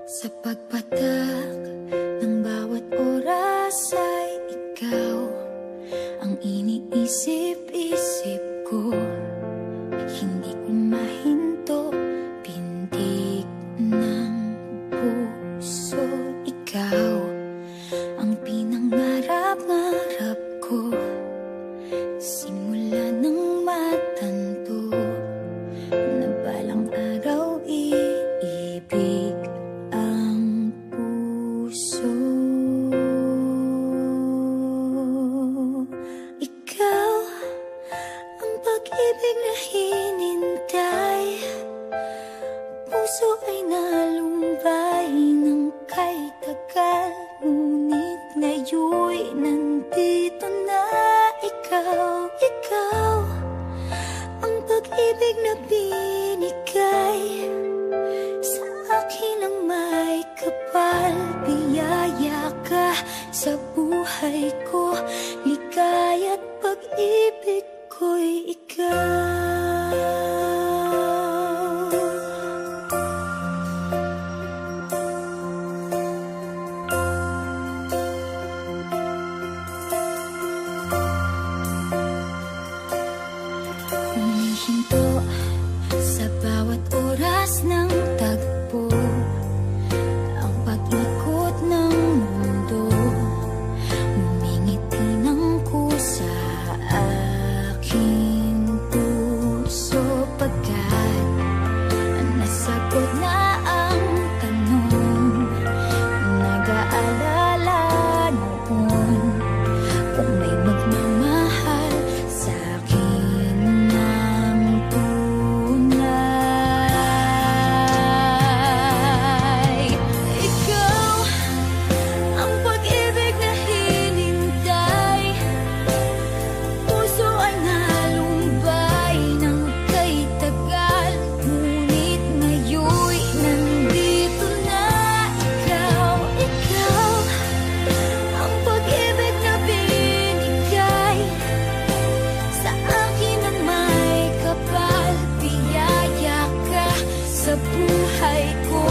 Sa pagpatak ng bawat oras ay ikaw ang iniisip-isip ko. Hindi ko mahinto, pintig ng puso. Ikaw ang pinangarap-ngarap ko, simula ng matanto na balang araw iibig ang puso. Ikaw ang pag-ibig na hinintay, puso ay nalumbay ng kay tagal, ngunit ngayon'y nandito na. Ikaw ang pag-ibig na binigay sa akin ang may kapal. Biyaya ka sa buhay ko, ligaya't pag-ibig ko'y ikaw. Humihinto sa bawat oras ng tagpo, ang pag-ikot ng mundo, ngumingiti ng kusa aking puso. Pagkat nasagot na ang tanong, nag-aalala noon kung may magmamahal sa akin ng tunay. Ikaw ang pag-ibig na hinintay, puso ay nalumbay ng kay tagal, ngunit ngayon'y nandito na. Ikaw ang pag-ibig na binigay sa akin ang may kapal. Biyaya ka sa buhay ko,